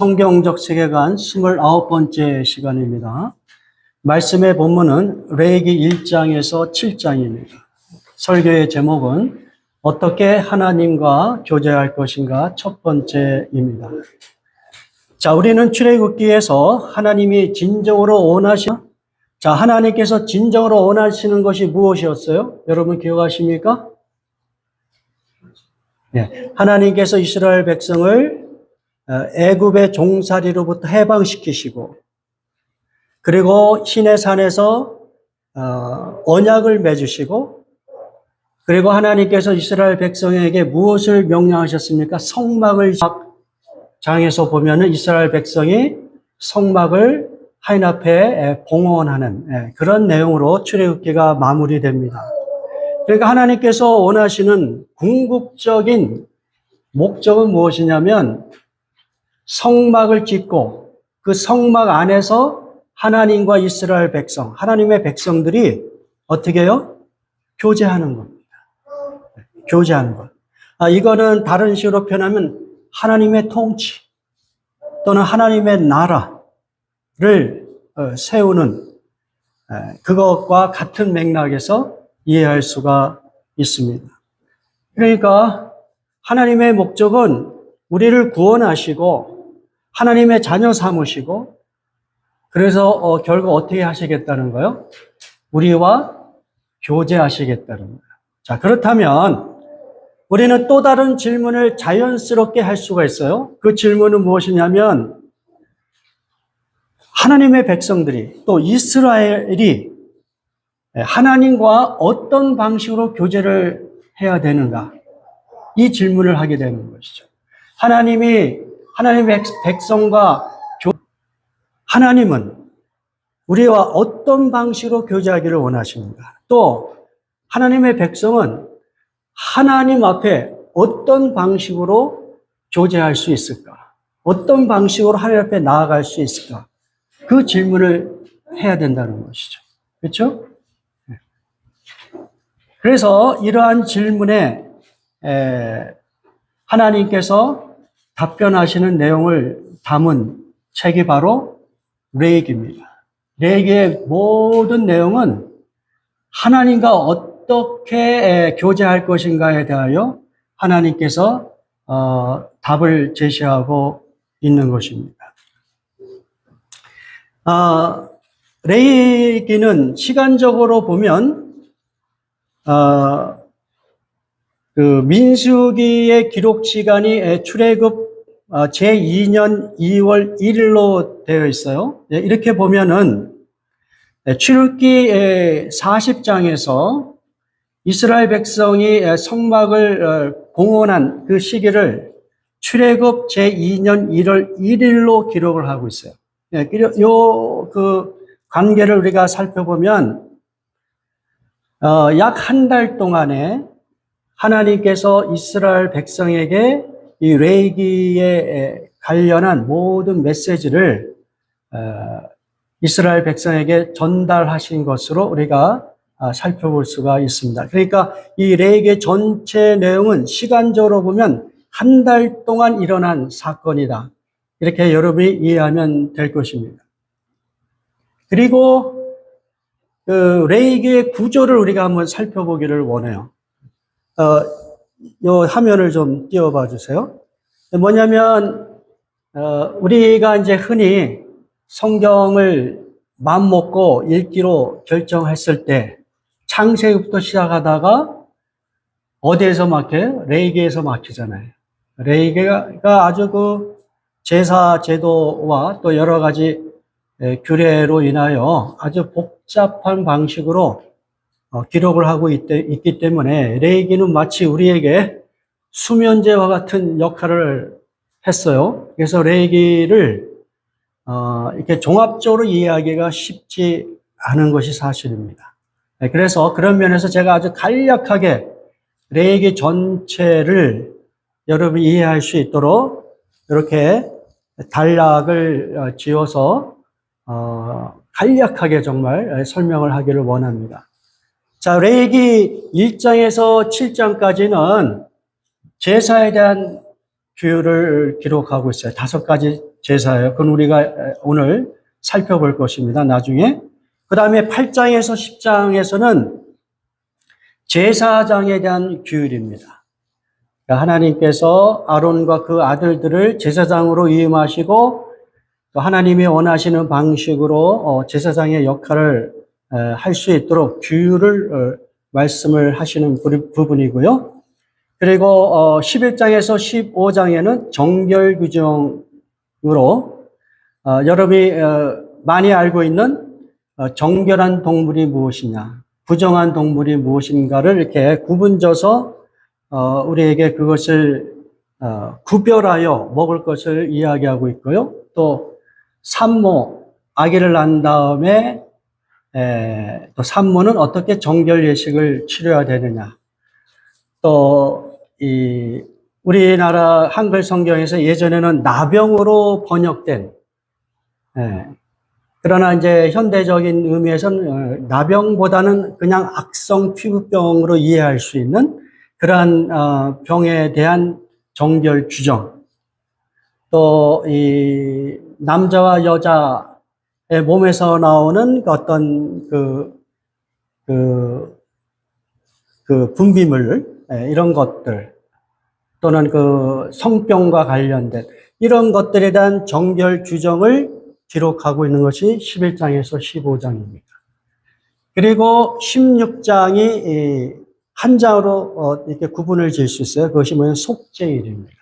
성경적 세계관 29번째 시간입니다. 말씀의 본문은 레위기 1장에서 7장입니다. 설교의 제목은 어떻게 하나님과 교제할 것인가 첫 번째입니다. 자, 우리는 출애굽기에서 하나님이 진정으로 하나님께서 진정으로 원하시는 것이 무엇이었어요? 여러분 기억하십니까? 네, 하나님께서 이스라엘 백성을 애굽의 종살이로부터 해방시키시고, 그리고 시내산에서 언약을 맺으시고, 그리고 하나님께서 이스라엘 백성에게 무엇을 명령하셨습니까? 성막을, 장에서 보면은 이스라엘 백성이 성막을 하나님 앞에 봉헌하는 그런 내용으로 출애굽기가 마무리됩니다. 그러니까 하나님께서 원하시는 궁극적인 목적은 무엇이냐면 성막을 짓고 그 성막 안에서 하나님과 이스라엘 백성, 하나님의 백성들이 어떻게 해요? 교제하는 겁니다. 교제하는 것. 이거는 다른 식으로 표현하면 하나님의 통치 또는 하나님의 나라를 세우는 그것과 같은 맥락에서 이해할 수가 있습니다. 그러니까 하나님의 목적은 우리를 구원하시고 하나님의 자녀 삼으시고, 그래서 결국 어떻게 하시겠다는 거예요? 우리와 교제하시겠다는 거예요. 자, 그렇다면 우리는 또 다른 질문을 자연스럽게 할 수가 있어요. 그 질문은 무엇이냐면, 하나님의 백성들이 또 이스라엘이 하나님과 어떤 방식으로 교제를 해야 되는가? 이 질문을 하게 되는 것이죠. 하나님의 백성과 하나님은 우리와 어떤 방식으로 교제하기를 원하십니까? 또 하나님의 백성은 하나님 앞에 어떤 방식으로 교제할 수 있을까? 어떤 방식으로 하나님 앞에 나아갈 수 있을까? 그 질문을 해야 된다는 것이죠. 그렇죠? 그래서 이러한 질문에 하나님께서 답변하시는 내용을 담은 책이 바로 레위기입니다. 레위기의 모든 내용은 하나님과 어떻게 교제할 것인가에 대하여 하나님께서 답을 제시하고 있는 것입니다. 레위기는 시간적으로 보면 그 민수기의 기록 시간이 출애굽 제2년 2월 1일로 되어 있어요. 이렇게 보면은 출애굽기 40장에서 이스라엘 백성이 성막을 봉헌한 그 시기를 출애굽 제2년 1월 1일로 기록을 하고 있어요. 그 관계를 우리가 살펴보면 약 한 달 동안에 하나님께서 이스라엘 백성에게 이 레위기에 관련한 모든 메시지를 이스라엘 백성에게 전달하신 것으로 우리가 살펴볼 수가 있습니다. 그러니까 이 레위기 전체 내용은 시간적으로 보면 한 달 동안 일어난 사건이다. 이렇게 여러분이 이해하면 될 것입니다. 그리고 그 레위기의 구조를 우리가 한번 살펴보기를 원해요. 요 화면을 좀 띄워봐 주세요. 뭐냐면, 우리가 이제 흔히 성경을 마음먹고 읽기로 결정했을 때, 창세기부터 시작하다가 어디에서 막혀요? 레위기에서 막히잖아요. 레위기가 아주 그 제사 제도와 또 여러 가지 규례로 인하여 아주 복잡한 방식으로 기록을 하고 있기 때문에 레위기는 마치 우리에게 수면제와 같은 역할을 했어요. 그래서 레위기를 이렇게 종합적으로 이해하기가 쉽지 않은 것이 사실입니다. 그래서 그런 면에서 제가 아주 간략하게 레위기 전체를 여러분이 이해할 수 있도록 이렇게 단락을 지어서 간략하게 정말 설명을 하기를 원합니다. 자, 레위기 1장에서 7장까지는 제사에 대한 규율을 기록하고 있어요. 5가지 제사예요. 그건 우리가 오늘 살펴볼 것입니다. 나중에. 그 다음에 8장에서 10장에서는 제사장에 대한 규율입니다. 그러니까 하나님께서 아론과 그 아들들을 제사장으로 위임하시고 또 하나님이 원하시는 방식으로 제사장의 역할을 할 수 있도록 규율을 말씀을 하시는 부분이고요. 그리고 11장에서 15장에는 정결 규정으로 여러분이 많이 알고 있는 정결한 동물이 무엇이냐, 부정한 동물이 무엇인가를 이렇게 구분져서 우리에게 그것을 구별하여 먹을 것을 이야기하고 있고요. 또 산모, 아기를 낳은 다음에 또 산모는 어떻게 정결 예식을 치러야 되느냐. 또 우리나라 한글 성경에서 예전에는 나병으로 번역된, 그러나 이제 현대적인 의미에서는 나병보다는 그냥 악성 피부병으로 이해할 수 있는 그러한 병에 대한 정결 규정. 또 이 남자와 여자의 몸에서 나오는 어떤 그 분비물, 이런 것들, 또는 그 성병과 관련된 이런 것들에 대한 정결 규정을 기록하고 있는 것이 11장에서 15장입니다. 그리고 16장이 한 장으로 이렇게 구분을 지을 수 있어요. 그것이 뭐냐면 속죄일입니다.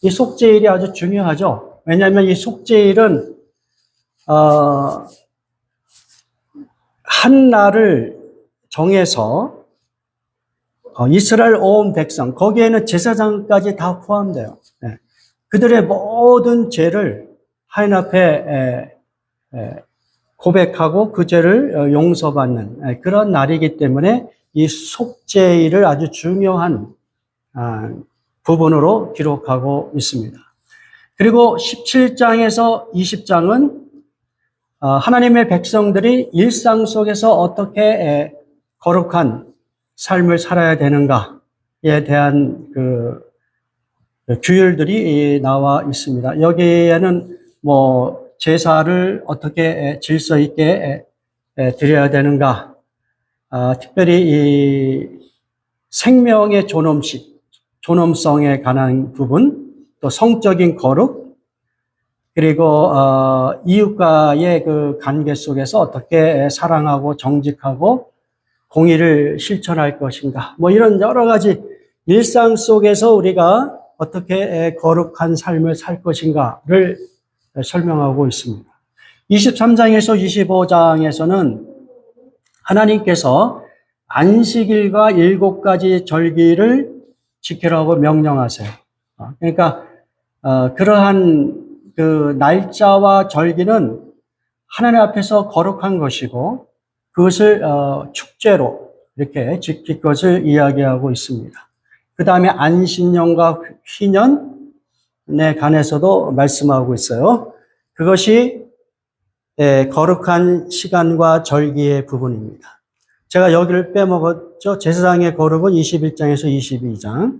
이 속죄일이 아주 중요하죠. 왜냐하면 이 속죄일은 한 날을 정해서 이스라엘 온 백성, 거기에는 제사장까지 다 포함돼요. 그들의 모든 죄를 하나님 앞에 고백하고 그 죄를 용서받는 그런 날이기 때문에 이 속죄일을 아주 중요한 부분으로 기록하고 있습니다. 그리고 17장에서 20장은 하나님의 백성들이 일상 속에서 어떻게 거룩한 삶을 살아야 되는가에 대한 그 규율들이 나와 있습니다. 여기에는 뭐 제사를 어떻게 질서 있게 드려야 되는가, 특별히 이 생명의 존엄성에 관한 부분, 또 성적인 거룩, 그리고 이웃과의 그 관계 속에서 어떻게 사랑하고 정직하고 공의를 실천할 것인가, 뭐 이런 여러 가지 일상 속에서 우리가 어떻게 거룩한 삶을 살 것인가를 설명하고 있습니다. 23장에서 25장에서는 하나님께서 안식일과 7가지 절기를 지키라고 명령하세요. 그러니까 그러한 그 날짜와 절기는 하나님 앞에서 거룩한 것이고 그것을 축제로 이렇게 지킬 것을 이야기하고 있습니다. 그 다음에 안식년과 희년에 관해서도 말씀하고 있어요. 그것이 거룩한 시간과 절기의 부분입니다. 제가 여기를 빼먹었죠. 제사장의 거룩은 21장에서 22장.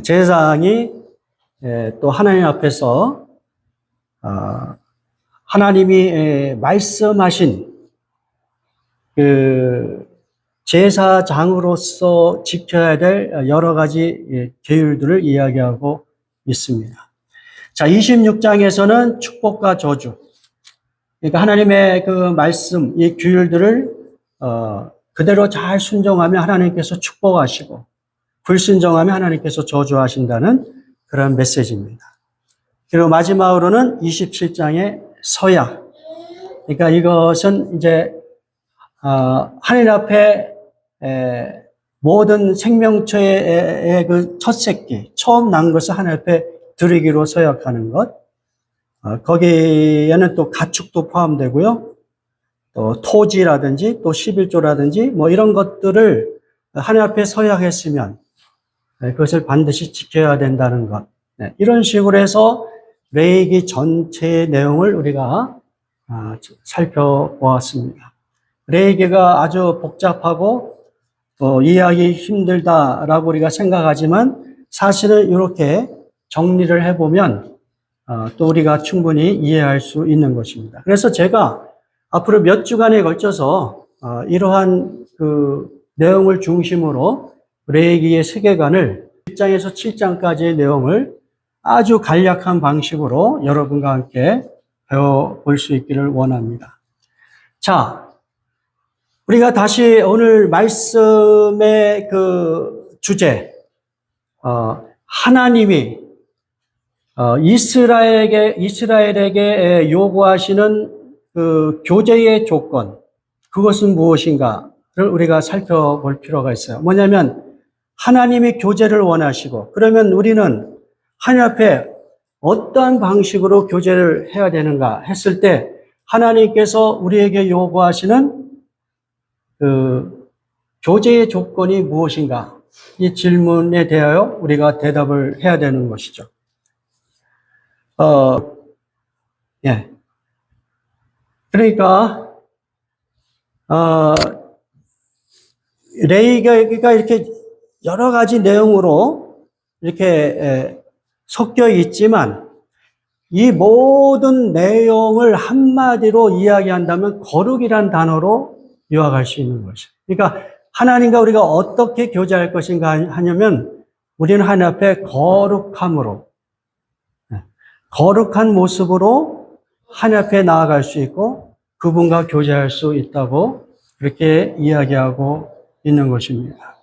제사장이 또 하나님 앞에서 하나님이 말씀하신 그 제사장으로서 지켜야 될 여러 가지 계율들을 이야기하고 있습니다. 자, 26장에서는 축복과 저주. 그러니까 하나님의 그 말씀, 이 규율들을 그대로 잘 순종하면 하나님께서 축복하시고 불순종하면 하나님께서 저주하신다는 그런 메시지입니다. 그리고 마지막으로는 27장의 서약. 그러니까 이것은 이제 하나님 앞에 모든 생명체의 그 첫 새끼, 처음 난 것을 하나님 앞에 드리기로 서약하는 것. 거기에는 또 가축도 포함되고요. 또 토지라든지 또 11조라든지 뭐 이런 것들을 하나님 앞에 서약했으면 그것을 반드시 지켜야 된다는 것. 이런 식으로 해서 레위기 전체의 내용을 우리가 살펴보았습니다. 레위기가 아주 복잡하고 이해하기 힘들다라고 우리가 생각하지만 사실은 이렇게 정리를 해보면 또 우리가 충분히 이해할 수 있는 것입니다. 그래서 제가 앞으로 몇 주간에 걸쳐서 이러한 그 내용을 중심으로 레위기의 세계관을 1장에서 7장까지의 내용을 아주 간략한 방식으로 여러분과 함께 배워볼 수 있기를 원합니다. 자, 우리가 다시 오늘 말씀의 그 주제, 하나님이 이스라엘에게 요구하시는 그 교제의 조건, 그것은 무엇인가를 우리가 살펴볼 필요가 있어요. 뭐냐면 하나님이 교제를 원하시고, 그러면 우리는 하나님 앞에 어떠한 방식으로 교제를 해야 되는가 했을 때 하나님께서 우리에게 요구하시는 그 교제의 조건이 무엇인가, 이 질문에 대하여 우리가 대답을 해야 되는 것이죠. 예. 그러니까 레위기가 이렇게 여러 가지 내용으로 이렇게 섞여 있지만 이 모든 내용을 한마디로 이야기한다면 거룩이란 단어로 요약할 수 있는 것이죠. 그러니까 하나님과 우리가 어떻게 교제할 것인가 하냐면 우리는 하나님 앞에 거룩함으로, 거룩한 모습으로 하나님 앞에 나아갈 수 있고 그분과 교제할 수 있다고 그렇게 이야기하고 있는 것입니다.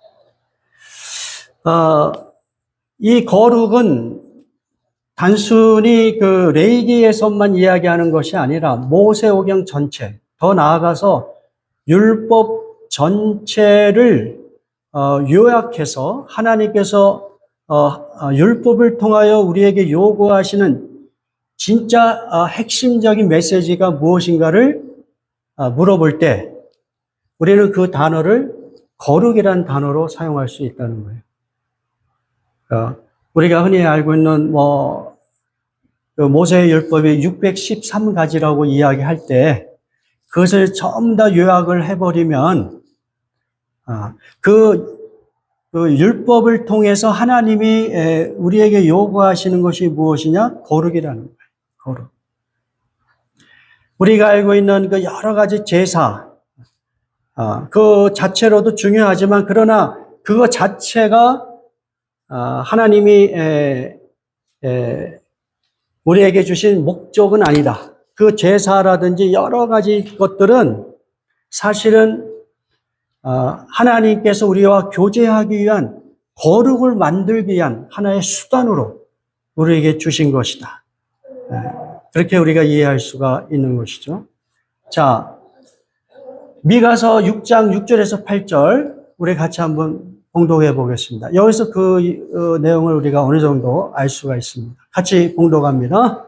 이 거룩은 단순히 그 레위기에서만 이야기하는 것이 아니라 모세오경 전체, 더 나아가서 율법 전체를 요약해서 하나님께서 율법을 통하여 우리에게 요구하시는 진짜 핵심적인 메시지가 무엇인가를 물어볼 때 우리는 그 단어를 거룩이라는 단어로 사용할 수 있다는 거예요. 우리가 흔히 알고 있는 그 모세의 율법이 613가지라고 이야기할 때 그것을 전부 다 요약을 해버리면 그 율법을 통해서 하나님이 우리에게 요구하시는 것이 무엇이냐? 거룩이라는 거예요. 거룩. 우리가 알고 있는 그 여러 가지 제사, 그 자체로도 중요하지만 그러나 그거 자체가 하나님이 우리에게 주신 목적은 아니다. 그 제사라든지 여러 가지 것들은 사실은 하나님께서 우리와 교제하기 위한 거룩을 만들기 위한 하나의 수단으로 우리에게 주신 것이다. 그렇게 우리가 이해할 수가 있는 것이죠. 자, 미가서 6장 6절에서 8절 우리 같이 한번 봉독해 보겠습니다. 여기서 그 내용을 우리가 어느 정도 알 수가 있습니다. 같이 봉독합니다.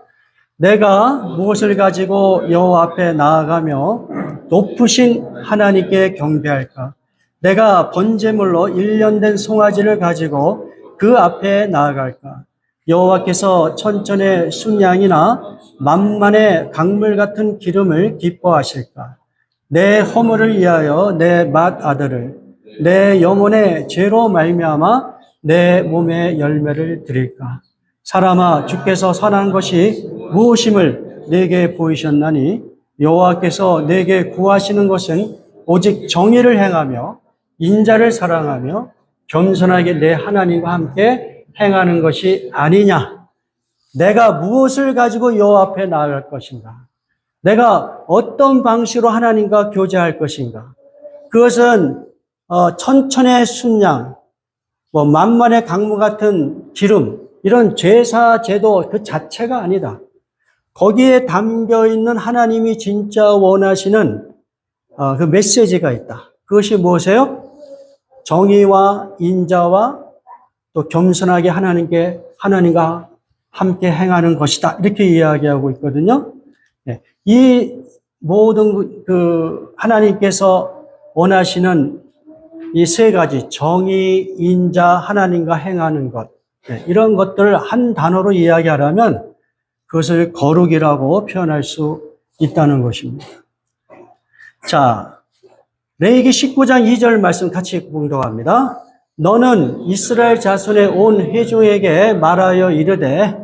내가 무엇을 가지고 여호와 앞에 나아가며 높으신 하나님께 경배할까? 내가 번제물로 1년 된 송아지를 가지고 그 앞에 나아갈까? 여호와께서 천천의 순양이나 만만의 강물 같은 기름을 기뻐하실까? 내 허물을 위하여 내 맏아들을 내 영혼의 죄로 말미암아 내 몸의 열매를 드릴까? 사람아, 주께서 선한 것이 무엇임을 내게 보이셨나니 여호와께서 내게 구하시는 것은 오직 정의를 행하며 인자를 사랑하며 겸손하게 내 하나님과 함께 행하는 것이 아니냐? 내가 무엇을 가지고 여호와 앞에 나아갈 것인가? 내가 어떤 방식으로 하나님과 교제할 것인가? 그것은 천천의 순양, 만만의 강물 같은 기름, 이런 제사 제도 그 자체가 아니다. 거기에 담겨 있는 하나님이 진짜 원하시는 그 메시지가 있다. 그것이 무엇이에요? 정의와 인자와 또 겸손하게 하나님과 함께 행하는 것이다. 이렇게 이야기하고 있거든요. 이 모든 그 하나님께서 원하시는 이 세 가지 정의, 인자, 하나님과 행하는 것, 이런 것들을 한 단어로 이야기하려면 그것을 거룩이라고 표현할 수 있다는 것입니다. 자, 레위기 19장 2절 말씀 같이 봉독합니다. 너는 이스라엘 자손의 온 회중에게 말하여 이르되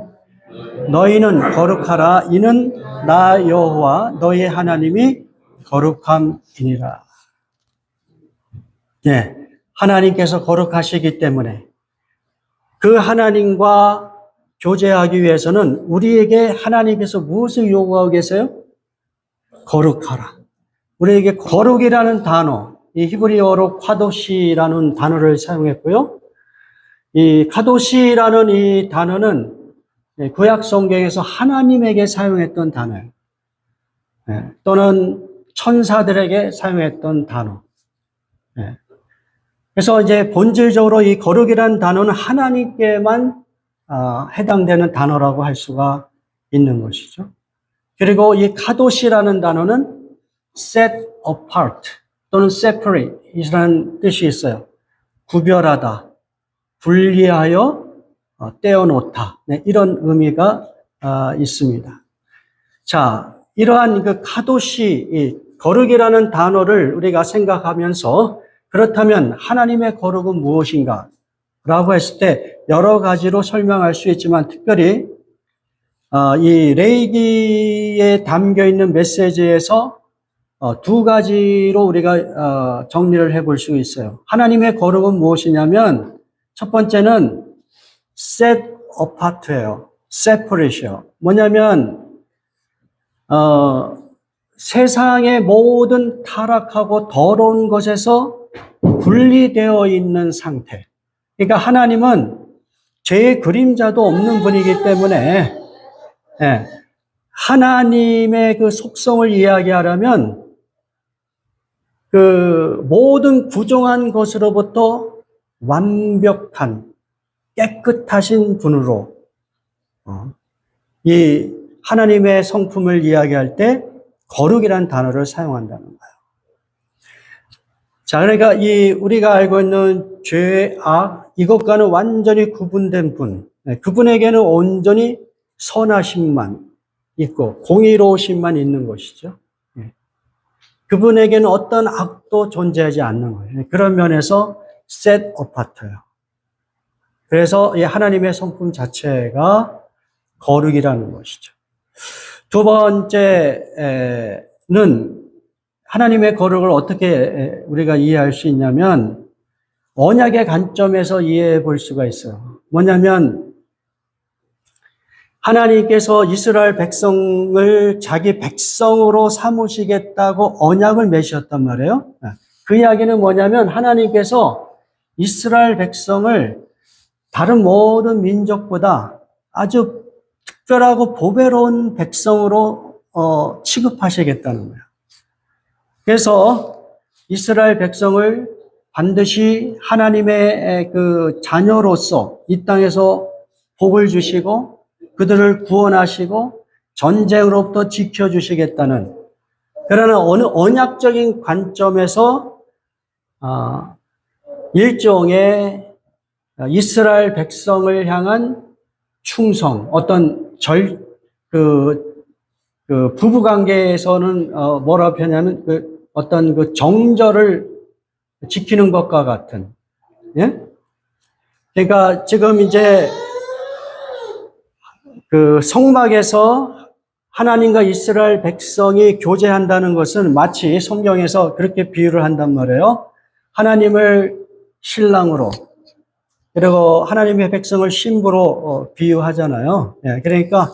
너희는 거룩하라. 이는 나 여호와 너희 하나님이 거룩함이니라. 네, 하나님께서 거룩하시기 때문에 그 하나님과 교제하기 위해서는 우리에게 하나님께서 무엇을 요구하고 계세요? 거룩하라. 우리에게 거룩이라는 단어, 이 히브리어로 카도시라는 단어를 사용했고요. 이 카도시라는 이 단어는 구약 성경에서 하나님에게 사용했던 단어예요. 또는 천사들에게 사용했던 단어. 그래서 이제 본질적으로 이 거룩이라는 단어는 하나님께만 해당되는 단어라고 할 수가 있는 것이죠. 그리고 이 카도시라는 단어는 set apart 또는 separate 이라는 뜻이 있어요. 구별하다, 분리하여 떼어놓다. 네, 이런 의미가 있습니다. 자, 이러한 그 카도시, 이 거룩이라는 단어를 우리가 생각하면서 그렇다면 하나님의 거룩은 무엇인가? 라고 했을 때 여러 가지로 설명할 수 있지만 특별히 이 레위기에 담겨 있는 메시지에서 두 가지로 우리가 정리를 해볼 수 있어요. 하나님의 거룩은 무엇이냐면 첫 번째는 set apart예요. separate요. 뭐냐면 세상의 모든 타락하고 더러운 것에서 분리되어 있는 상태. 그러니까 하나님은 죄의 그림자도 없는 분이기 때문에 하나님의 그 속성을 이야기하려면 그 모든 부정한 것으로부터 완벽한 깨끗하신 분으로 이 하나님의 성품을 이야기할 때 거룩이라는 단어를 사용한다는 거예요. 자, 그러니까 우리가 알고 있는 죄, 악, 이것과는 완전히 구분된 분. 그분에게는 온전히 선하심만 있고 공의로우심만 있는 것이죠. 그분에게는 어떤 악도 존재하지 않는 거예요. 그런 면에서 set apart예요. 그래서 이 하나님의 성품 자체가 거룩이라는 것이죠. 두 번째는 하나님의 거룩을 어떻게 우리가 이해할 수 있냐면 언약의 관점에서 이해해 볼 수가 있어요. 뭐냐면 하나님께서 이스라엘 백성을 자기 백성으로 삼으시겠다고 언약을 맺으셨단 말이에요. 그 이야기는 뭐냐면 하나님께서 이스라엘 백성을 다른 모든 민족보다 아주 특별하고 보배로운 백성으로 취급하시겠다는 거예요. 그래서 이스라엘 백성을 반드시 하나님의 그 자녀로서 이 땅에서 복을 주시고 그들을 구원하시고 전쟁으로부터 지켜주시겠다는 그러나 어느 언약적인 관점에서 일종의 이스라엘 백성을 향한 충성, 어떤 부부관계에서는 뭐라 표현하면 어떤 그 정절을 지키는 것과 같은, 예? 그러니까 지금 이제 그 성막에서 하나님과 이스라엘 백성이 교제한다는 것은 마치 성경에서 그렇게 비유를 한단 말이에요. 하나님을 신랑으로 그리고 하나님의 백성을 신부로 비유하잖아요. 예, 그러니까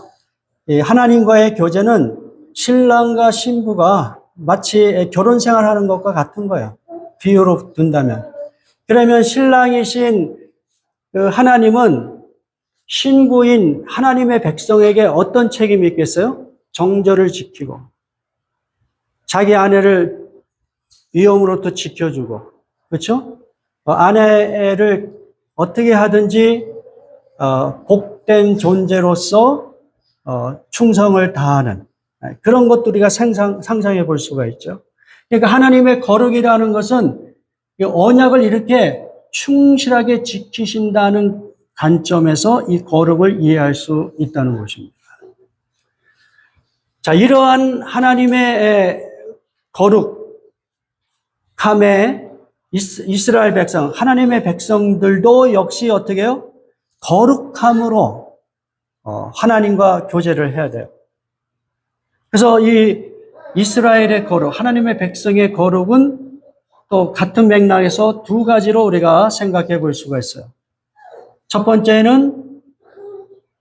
하나님과의 교제는 신랑과 신부가 마치 결혼 생활하는 것과 같은 거예요. 비유로 둔다면. 그러면 신랑이신 그 하나님은 신부인 하나님의 백성에게 어떤 책임이 있겠어요? 정절을 지키고 자기 아내를 위험으로부터 지켜주고 그렇죠? 아내를 어떻게 하든지 복된 존재로서 충성을 다하는 그런 것도 우리가 상상해 볼 수가 있죠. 그러니까 하나님의 거룩이라는 것은 언약을 이렇게 충실하게 지키신다는 관점에서 이 거룩을 이해할 수 있다는 것입니다. 자, 이러한 하나님의 거룩함에 이스라엘 백성, 하나님의 백성들도 역시 어떻게 해요? 거룩함으로 하나님과 교제를 해야 돼요. 그래서 이 이스라엘의 거룩, 하나님의 백성의 거룩은 또 같은 맥락에서 두 가지로 우리가 생각해 볼 수가 있어요. 첫 번째는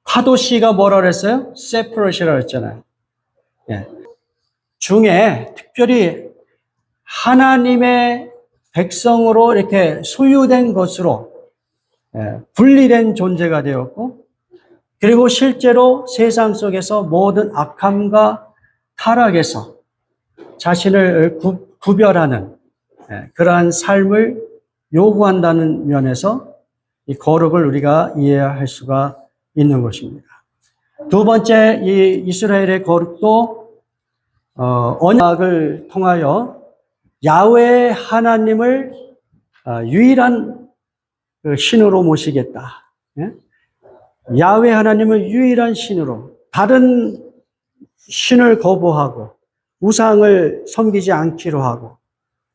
카도시가 뭐라 그랬어요? 세퍼레이트라고 했잖아요. 예. 중에 특별히 하나님의 백성으로 이렇게 소유된 것으로 분리된 존재가 되었고, 그리고 실제로 세상 속에서 모든 악함과 타락에서 자신을 구별하는 그러한 삶을 요구한다는 면에서 이 거룩을 우리가 이해할 수가 있는 것입니다. 두 번째, 이 이스라엘의 거룩도 언약을 통하여 야훼 하나님을 유일한 신으로 모시겠다. 야훼 하나님을 유일한 신으로, 다른 신을 거부하고 우상을 섬기지 않기로 하고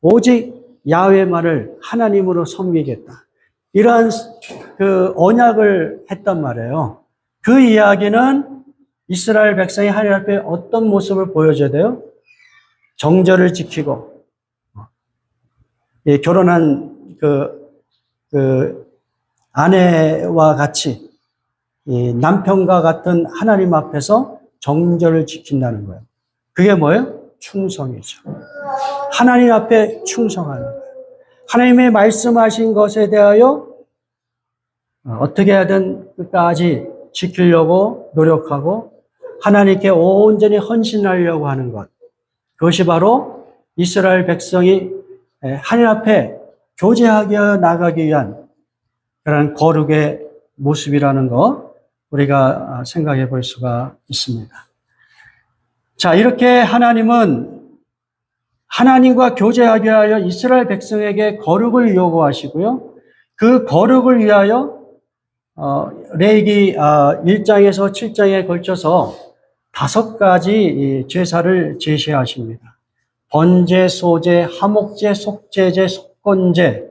오직 야훼만을 하나님으로 섬기겠다. 이러한 그 언약을 했단 말이에요. 그 이야기는 이스라엘 백성이 하나님 앞에 어떤 모습을 보여줘야 돼요? 정절을 지키고, 결혼한 그 아내와 같이 이 남편과 같은 하나님 앞에서 정절을 지킨다는 거예요. 그게 뭐예요? 충성이죠. 하나님 앞에 충성하는 거예요. 하나님의 말씀하신 것에 대하여 어떻게 하든 끝까지 지키려고 노력하고 하나님께 온전히 헌신하려고 하는 것. 그것이 바로 이스라엘 백성이 하나님 앞에 교제하게 나가기 위한 그런 거룩의 모습이라는 거 우리가 생각해 볼 수가 있습니다. 자, 이렇게 하나님은 하나님과 교제하기 위하여 이스라엘 백성에게 거룩을 요구하시고요. 그 거룩을 위하여 레위기 1장에서 7장에 걸쳐서 5가지 제사를 제시하십니다. 번제, 소제, 화목제, 속죄제, 속건제로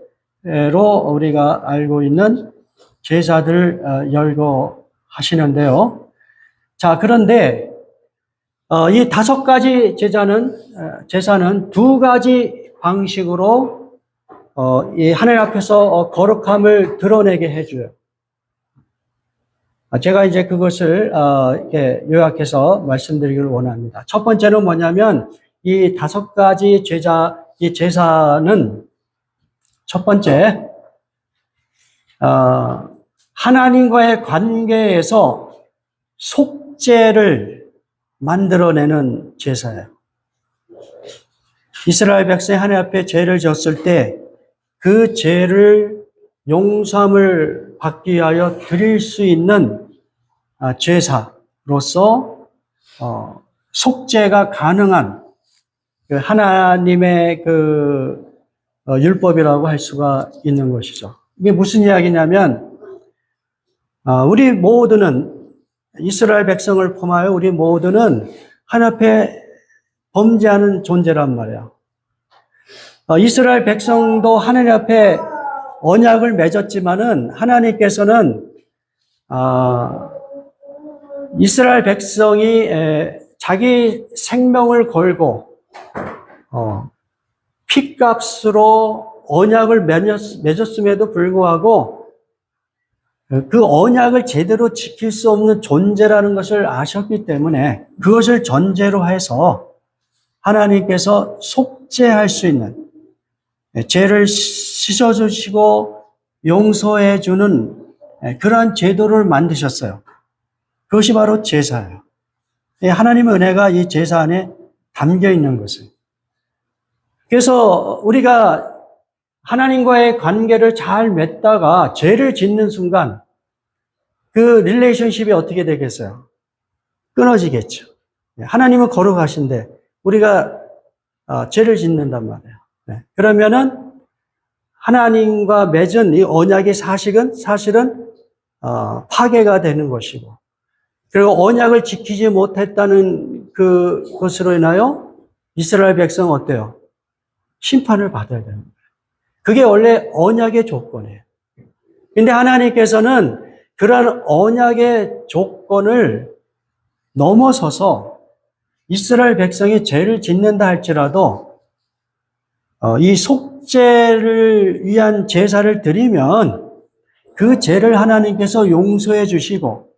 우리가 알고 있는 제사들을 열거하시는데요. 자, 그런데 이 5가지 제사는 2가지 방식으로 이 하나님 앞에서 거룩함을 드러내게 해줘요. 제가 이제 그것을 이렇게 요약해서 말씀드리기를 원합니다. 첫 번째는 뭐냐면 이 5가지 이 제사는 첫 번째 하나님과의 관계에서 속죄를 만들어내는 제사예요. 이스라엘 백성이 하나님 앞에 죄를 졌을 때 그 죄를 용서함을 받기 위하여 드릴 수 있는 제사로서 속죄가 가능한 하나님의 그 율법이라고 할 수가 있는 것이죠. 이게 무슨 이야기냐면 우리 모두는 이스라엘 백성을 포함하여 우리 모두는 하나님 앞에 범죄하는 존재란 말이에요. 이스라엘 백성도 하나님 앞에 언약을 맺었지만은 하나님께서는 이스라엘 백성이 자기 생명을 걸고 핏값으로 언약을 맺었음에도 불구하고 그 언약을 제대로 지킬 수 없는 존재라는 것을 아셨기 때문에 그것을 전제로 해서 하나님께서 속죄할 수 있는 죄를 씻어주시고 용서해주는 그러한 제도를 만드셨어요. 그것이 바로 제사예요. 하나님의 은혜가 이 제사 안에 담겨 있는 것을. 그래서 우리가 하나님과의 관계를 잘 맺다가 죄를 짓는 순간 그 릴레이션십이 어떻게 되겠어요? 끊어지겠죠. 하나님은 거룩하신데 우리가 죄를 짓는단 말이에요. 그러면은 하나님과 맺은 이 언약의 사실은 파괴가 되는 것이고, 그리고 언약을 지키지 못했다는 그것으로 인하여 이스라엘 백성은 어때요? 심판을 받아야 됩니다. 그게 원래 언약의 조건이에요. 근데 하나님께서는 그런 언약의 조건을 넘어서서 이스라엘 백성이 죄를 짓는다 할지라도 이 속죄를 위한 제사를 드리면 그 죄를 하나님께서 용서해 주시고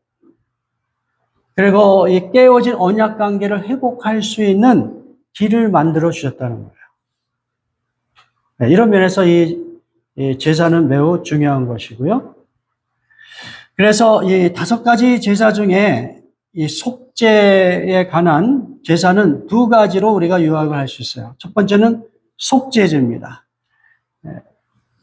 그리고 이 깨어진 언약 관계를 회복할 수 있는 길을 만들어 주셨다는 거예요. 네, 이런 면에서 이 제사는 매우 중요한 것이고요. 그래서 이 5가지 제사 중에 이 속죄에 관한 제사는 2가지로 우리가 요약을 할 수 있어요. 첫 번째는 속죄제입니다.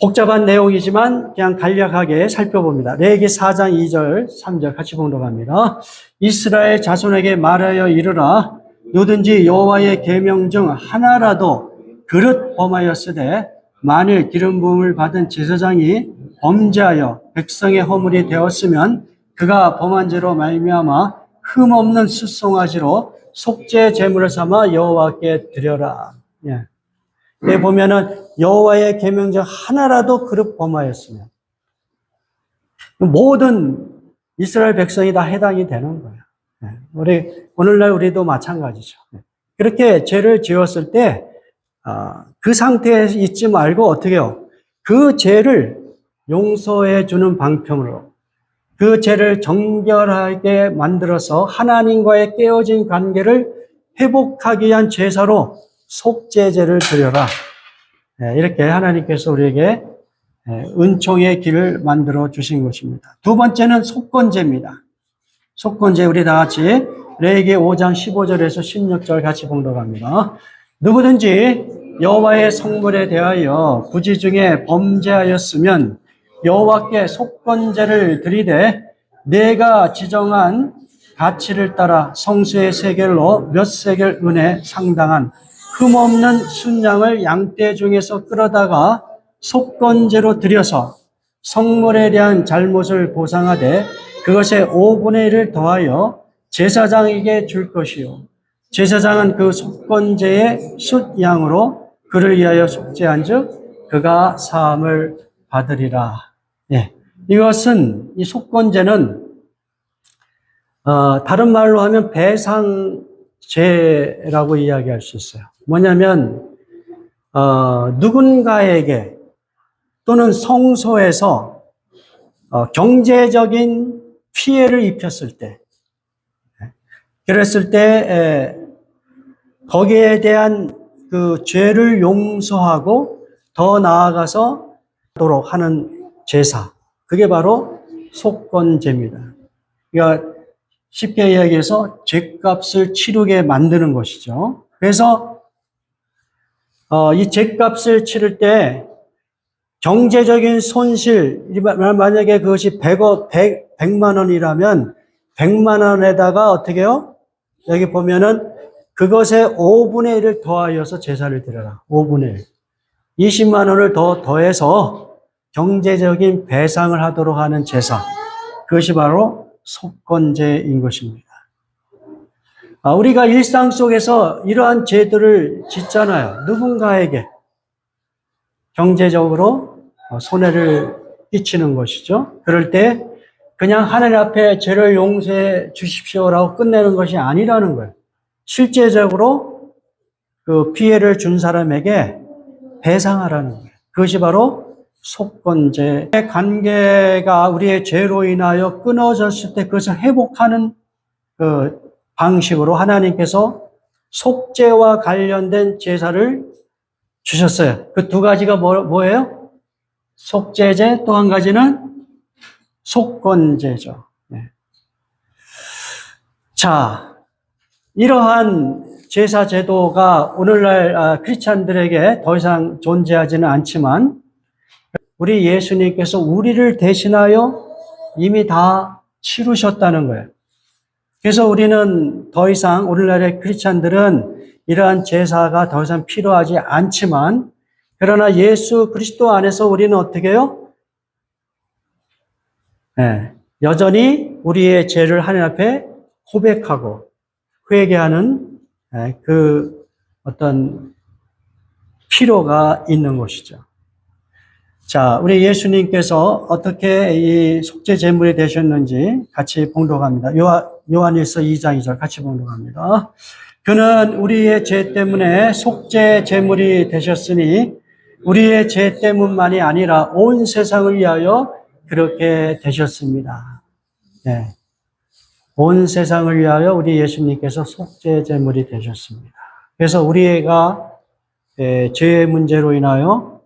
복잡한 내용이지만 그냥 간략하게 살펴봅니다. 레위기 4장 2절, 3절 같이 봉독합니다. 이스라엘 자손에게 말하여 이르라. 누든지 여호와의 계명 중 하나라도 그릇 범하였으되 만일 기름 부음을 받은 제사장이 범죄하여 백성의 허물이 되었으면 그가 범한 죄로 말미암아 흠없는 숫송아지로 속죄 제물을 삼아 여호와께 드려라. 예. 여기 보면은 여호와의 계명 중 하나라도 그릇 범하였으면 모든 이스라엘 백성이 다 해당이 되는 거예요. 오늘날 우리도 마찬가지죠. 그렇게 죄를 지었을 때 그 상태에 있지 말고 어떻게 해요? 그 죄를 용서해 주는 방편으로 그 죄를 정결하게 만들어서 하나님과의 깨어진 관계를 회복하기 위한 제사로 속죄제를 드려라. 이렇게 하나님께서 우리에게 은총의 길을 만들어 주신 것입니다. 2번째는 속건제입니다. 속건제 우리 다 같이 레위기 5장 15절에서 16절 같이 봉독합니다. 누구든지 여호와의 성물에 대하여 부지 중에 범죄하였으면 여호와께 속건제를 드리되 내가 지정한 가치를 따라 성수의 세겔로 몇 세겔 은에 상당한 흠없는 순양을 양떼 중에서 끌어다가 속건제로 드려서 성물에 대한 잘못을 보상하되 그것의 5분의 1을 더하여 제사장에게 줄 것이요 제사장은 그 속건제의 숫양으로 그를 위하여 속죄한즉 그가 사함을 받으리라. 예, 이것은 이 속건제는 다른 말로 하면 배상제라고 이야기할 수 있어요. 뭐냐면 누군가에게 또는 성소에서 경제적인 피해를 입혔을 때, 그랬을 때 거기에 대한 그 죄를 용서하고 더 나아가서 도록 하는 제사, 그게 바로 속건제입니다. 그러니까 쉽게 이야기해서 죄값을 치르게 만드는 것이죠. 그래서 이 죄값을 치를 때 경제적인 손실, 만약에 그것이 100만 원이라면 100만 원에다가 어떻게 해요? 여기 보면은 그것의 5분의 1을 더하여서 제사를 드려라. 5분의 1. 20만 원을 더 더해서 경제적인 배상을 하도록 하는 제사. 그것이 바로 속건제인 것입니다. 우리가 일상 속에서 이러한 죄들을 짓잖아요. 누군가에게 경제적으로 손해를 끼치는 것이죠. 그럴 때 그냥 하늘 앞에 죄를 용서해 주십시오라고 끝내는 것이 아니라는 거예요. 실제적으로 그 피해를 준 사람에게 배상하라는 거예요. 그것이 바로 속건제. 관계가 우리의 죄로 인하여 끊어졌을 때 그것을 회복하는 그 방식으로 하나님께서 속죄와 관련된 제사를 주셨어요. 그 2가지가 뭐예요? 속죄제, 또 한 가지는 속건제죠. 네. 자, 이러한 제사 제도가 오늘날 크리스찬들에게 더 이상 존재하지는 않지만 우리 예수님께서 우리를 대신하여 이미 다 치르셨다는 거예요. 그래서 우리는 더 이상 오늘날의 크리스찬들은 이러한 제사가 더 이상 필요하지 않지만 그러나 예수 그리스도 안에서 우리는 어떻게 해요? 네, 여전히 우리의 죄를 하나님 앞에 고백하고 회개하는 그 어떤 필요가 있는 것이죠. 자, 우리 예수님께서 어떻게 이 속죄 제물이 되셨는지 같이 봉독합니다. 요한일서 2장 2절 같이 봉독합니다. 그는 우리의 죄 때문에 속죄 제물이 되셨으니 우리의 죄 때문만이 아니라 온 세상을 위하여 그렇게 되셨습니다. 네. 온 세상을 위하여 우리 예수님께서 속죄 제물이 되셨습니다. 그래서 우리가 죄의 문제로 인하여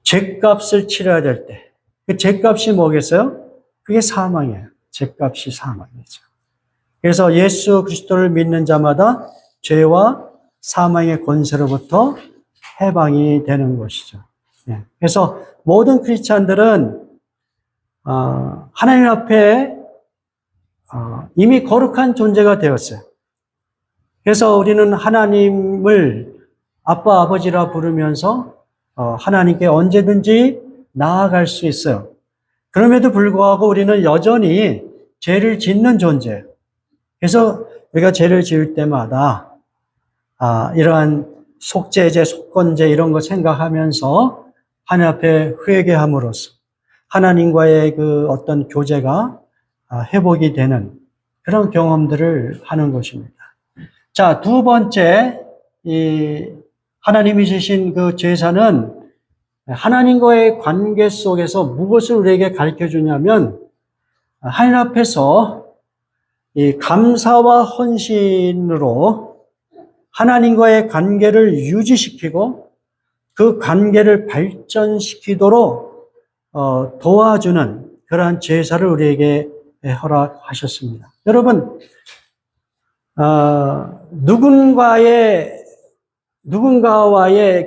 죄값을 치러야 될 때, 그 죄값이 뭐겠어요? 그게 사망이에요. 죄값이 사망이죠. 그래서 예수 그리스도를 믿는 자마다 죄와 사망의 권세로부터 해방이 되는 것이죠. 그래서 모든 크리스찬들은 하나님 앞에 이미 거룩한 존재가 되었어요. 그래서 우리는 하나님을 아빠, 아버지라 부르면서 하나님께 언제든지 나아갈 수 있어요. 그럼에도 불구하고 우리는 여전히 죄를 짓는 존재예요. 그래서 우리가 죄를 지을 때마다 이러한 속죄제, 속건제 이런 거 생각하면서 하나님 앞에 회개함으로써 하나님과의 그 어떤 교제가 회복이 되는 그런 경험들을 하는 것입니다. 자, 두 번째, 이 하나님이 주신 그 제사는 하나님과의 관계 속에서 무엇을 우리에게 가르쳐 주냐면 하나님 앞에서 이 감사와 헌신으로 하나님과의 관계를 유지시키고 그 관계를 발전시키도록 도와주는 그러한 제사를 우리에게 허락하셨습니다. 여러분, 누군가와의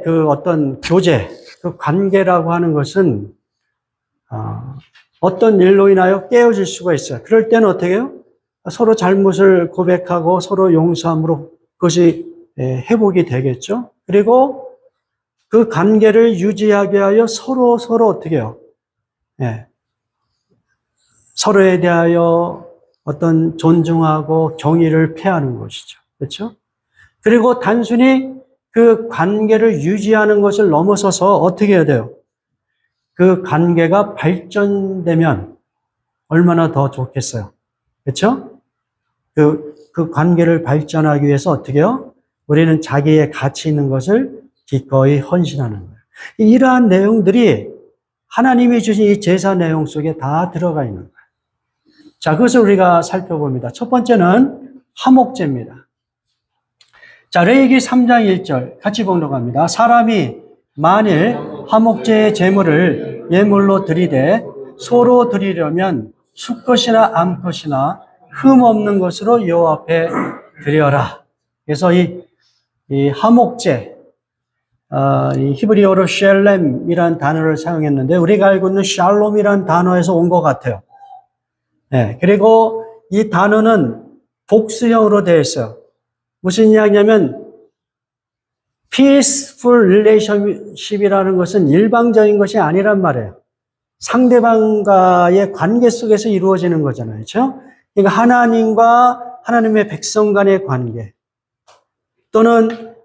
그 어떤 교제, 그 관계라고 하는 것은 어떤 일로 인하여 깨어질 수가 있어요. 그럴 때는 어떻게 해요? 서로 잘못을 고백하고 서로 용서함으로 그것이 회복이 되겠죠. 그리고 그 관계를 유지하게 하여 서로 어떻게 해요? 서로에 대하여 어떤 존중하고 경의를 표하는 것이죠. 그렇죠? 그리고 단순히 그 관계를 유지하는 것을 넘어서서 어떻게 해야 돼요? 그 관계가 발전되면 얼마나 더 좋겠어요. 그렇죠? 그 관계를 발전하기 위해서 어떻게 해요? 우리는 자기의 가치 있는 것을 기꺼이 헌신하는 거예요. 이러한 내용들이 하나님이 주신 이 제사 내용 속에 다 들어가 있는 거예요. 자, 그것을 우리가 살펴봅니다. 첫 번째는 화목제입니다. 자, 레위기 3장 1절 같이 봉독합니다. 사람이 만일 화목제의 제물을 예물로 드리되 소로 드리려면 수컷이나 암컷이나 흠 없는 것으로 여호와 앞에 드려라. 그래서 이 화목제, 이 히브리어로 셸렘이라는 단어를 사용했는데 우리가 알고 있는 샬롬이라는 단어에서 온 것 같아요. 네, 그리고 이 단어는 복수형으로 되어 있어요. 무슨 이야기냐면 peaceful relationship이라는 것은 일방적인 것이 아니란 말이에요. 상대방과의 관계 속에서 이루어지는 거잖아요. 그렇죠? 그러니까 하나님과 하나님의 백성 간의 관계 또는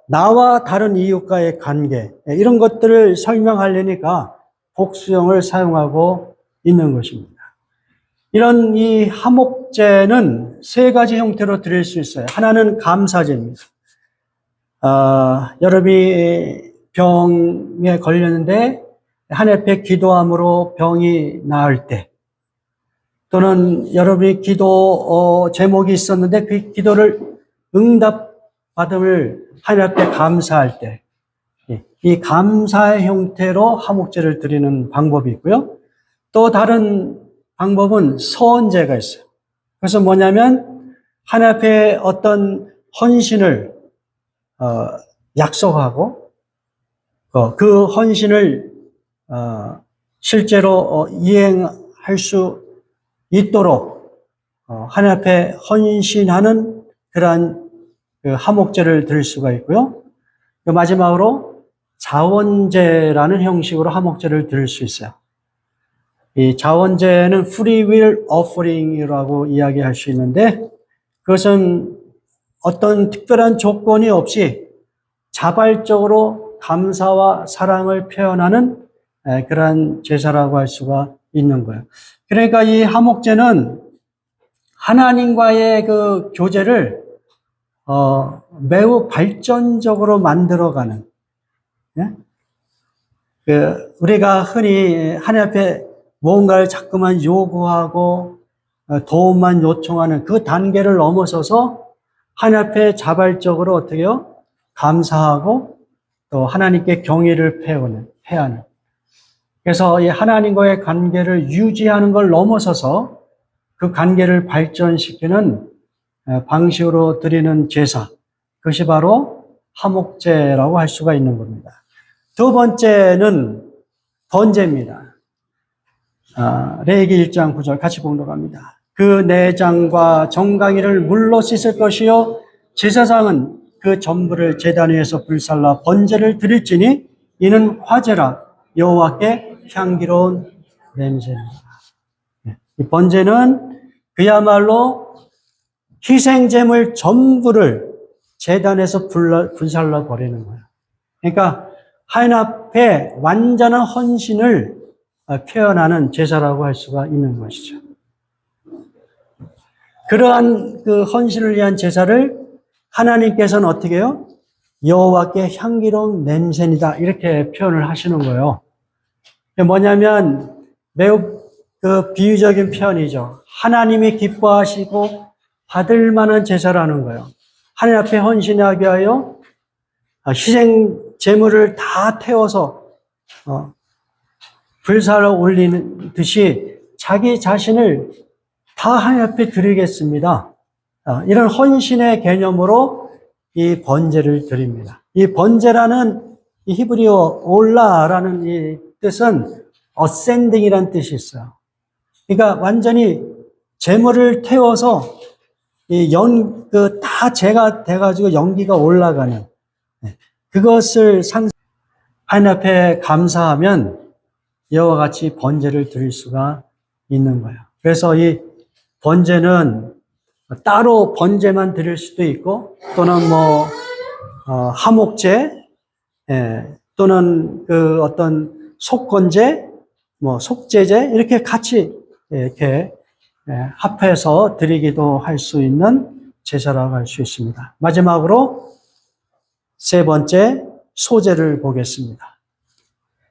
나와 다른 이웃과의 관계 이런 것들을 설명하려니까 복수형을 사용하고 있는 것입니다. 이런 이 화목제는 세 가지 형태로 드릴 수 있어요. 하나는 감사제입니다. 여러분이 병에 걸렸는데 하나님 앞에 기도함으로 병이 나을 때 또는 여러분이 기도 제목이 있었는데 그 기도를 응답받음을 하나님 앞에 감사할 때 이 감사의 형태로 화목제를 드리는 방법이 있고요. 또 다른 방법은 서원제가 있어요. 그래서 뭐냐면 하나님 앞에 어떤 헌신을 약속하고 그 헌신을 실제로 이행할 수 있도록 하나님 앞에 헌신하는 그러한 그 화목제를 드릴 수가 있고요. 마지막으로 자원제라는 형식으로 화목제를 드릴 수 있어요. 이 자원제는 free will offering이라고 이야기할 수 있는데 그것은 어떤 특별한 조건이 없이 자발적으로 감사와 사랑을 표현하는 그러한 제사라고 할 수가 있는 거예요. 그러니까 이 화목제는 하나님과의 그 교제를 매우 발전적으로 만들어가는, 예? 우리가 흔히 하나님 앞에 뭔가를 자꾸만 요구하고 도움만 요청하는 그 단계를 넘어서서 하나님 앞에 자발적으로 어떻게 해요? 감사하고 또 하나님께 경의를 표하는. 그래서 이 하나님과의 관계를 유지하는 걸 넘어서서 그 관계를 발전시키는 방식으로 드리는 제사. 그것이 바로 화목제라고 할 수가 있는 겁니다. 두 번째는 번제입니다. 레위기 1장 9절 같이 봉독합니다. 그 내장과 정강이를 물로 씻을 것이요 제사장은 그 전부를 제단 위에서 불살라 번제를 드릴지니 이는 화제라 여호와께 향기로운 냄새입니다. 이 번제는 그야말로 희생제물 전부를 제단에서 불살라 버리는 거예요. 그러니까 하나님 앞에 완전한 헌신을 표현하는 제사라고 할 수가 있는 것이죠. 그러한 그 헌신을 위한 제사를 하나님께서는 어떻게 해요? 여호와께 향기로운 냄새니다 이렇게 표현을 하시는 거예요. 뭐냐면 매우 그 비유적인 표현이죠. 하나님이 기뻐하시고 받을 만한 제사라는 거예요. 하나님 앞에 헌신하기 위하여 희생 제물을 다 태워서 불사를 올리는 듯이 자기 자신을 다 하나님 앞에 드리겠습니다. 이런 헌신의 개념으로 이 번제를 드립니다. 이 번제라는 이 히브리어 올라라는 이 뜻은 ascending이라는 뜻이 있어요. 그러니까 완전히 제물을 태워서 다 재가 돼가지고 연기가 올라가는 그것을 하나님 앞에 감사하면 이와 같이 번제를 드릴 수가 있는 거예요. 그래서 이 번제는 따로 번제만 드릴 수도 있고 또는 화목제 또는 그 어떤 속건제 속제제 이렇게 같이 이렇게 합해서 드리기도 할 수 있는 제사라고 할 수 있습니다. 마지막으로 세 번째 소제를 보겠습니다.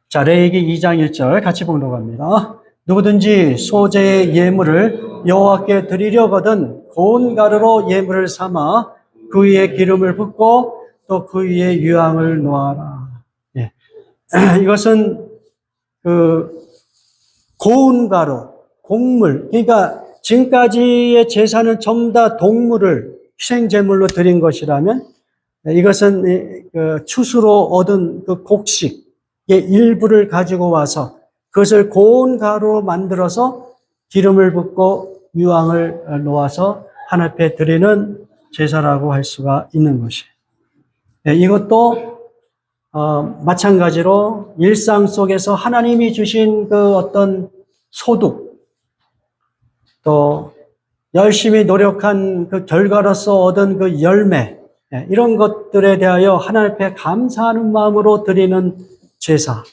자, 레위기 2장 1절 같이 봉독합니다. 누구든지 소제의 예물을 여호와께 드리려거든 고운 가루로 예물을 삼아 그 위에 기름을 붓고 또 그 위에 유향을 놓아라. 예. 이것은 그 고운 가루, 곡물. 그러니까 지금까지의 제사는 전부 다 동물을 희생제물로 드린 것이라면 이것은 그 추수로 얻은 그 곡식의 일부를 가지고 와서 그것을 고운 가루로 만들어서 기름을 붓고 유향을 놓아서 하나님 앞에 드리는 제사라고 할 수가 있는 것이에요. 이것도 마찬가지로 일상 속에서 하나님이 주신 그 어떤 소득, 또 열심히 노력한 그 결과로서 얻은 그 열매, 이런 것들에 대하여 하나님 앞에 감사하는 마음으로 드리는 제사,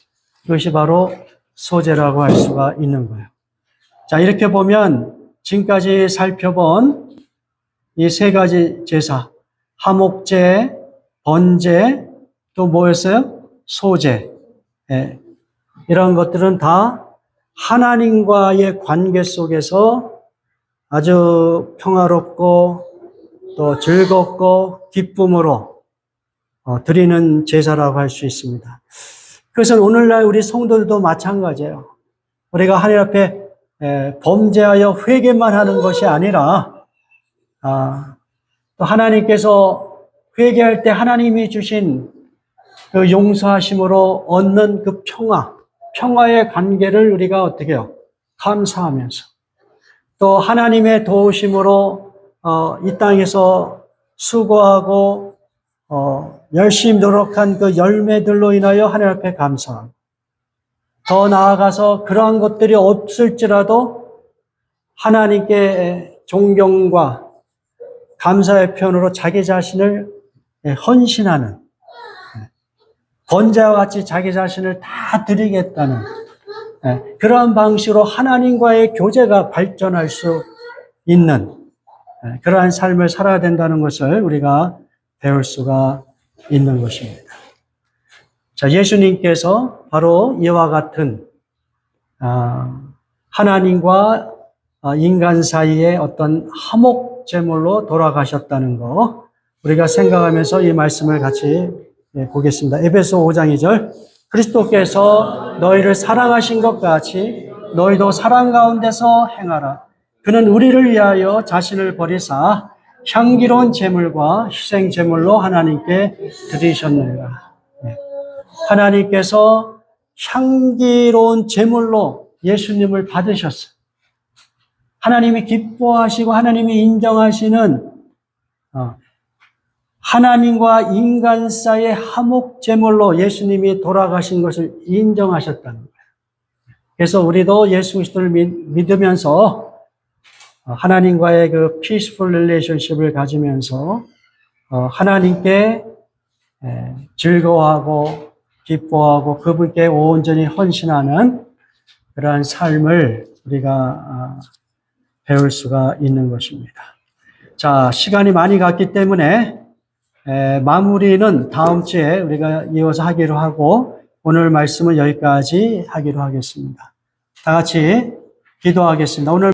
그것이 바로 소제라고 할 수가 있는 거예요. 자, 이렇게 보면 지금까지 살펴본 이 세 가지 제사, 화목제, 번제, 또 뭐였어요? 소제. 이런 것들은 다 하나님과의 관계 속에서 아주 평화롭고 또 즐겁고 기쁨으로 드리는 제사라고 할 수 있습니다. 그것은 오늘날 우리 성도들도 마찬가지예요. 우리가 하나님 앞에 범죄하여 회개만 하는 것이 아니라 또 하나님께서 회개할 때 하나님이 주신 그 용서하심으로 얻는 그 평화의 관계를 우리가 어떻게 해요? 감사하면서 또 하나님의 도우심으로 이 땅에서 수고하고 열심히 노력한 그 열매들로 인하여 하나님 앞에 감사하고 더 나아가서 그러한 것들이 없을지라도 하나님께 존경과 감사의 표현으로 자기 자신을 헌신하는 번제와 같이 자기 자신을 다 드리겠다는 그러한 방식으로 하나님과의 교제가 발전할 수 있는 그러한 삶을 살아야 된다는 것을 우리가 배울 수가 있는 것입니다. 자, 예수님께서 바로 이와 같은 하나님과 인간 사이의 어떤 화목 제물로 돌아가셨다는 거 우리가 생각하면서 이 말씀을 같이 보겠습니다. 에베소 5장 2절 그리스도께서 너희를 사랑하신 것 같이 너희도 사랑 가운데서 행하라. 그는 우리를 위하여 자신을 버리사 향기로운 제물과 희생 제물로 하나님께 드리셨느니라. 하나님께서 향기로운 제물로 예수님을 받으셨어요. 하나님이 기뻐하시고 하나님이 인정하시는 하나님과 인간 사이의 화목 제물로 예수님이 돌아가신 것을 인정하셨다는 거예요. 그래서 우리도 예수 그리스도를 믿으면서 하나님과의 그 peaceful relationship을 가지면서 하나님께 즐거워하고 기뻐하고 그분께 온전히 헌신하는 그러한 삶을 우리가 배울 수가 있는 것입니다. 자, 시간이 많이 갔기 때문에 마무리는 다음 주에 우리가 이어서 하기로 하고 오늘 말씀은 여기까지 하기로 하겠습니다. 다 같이 기도하겠습니다. 오늘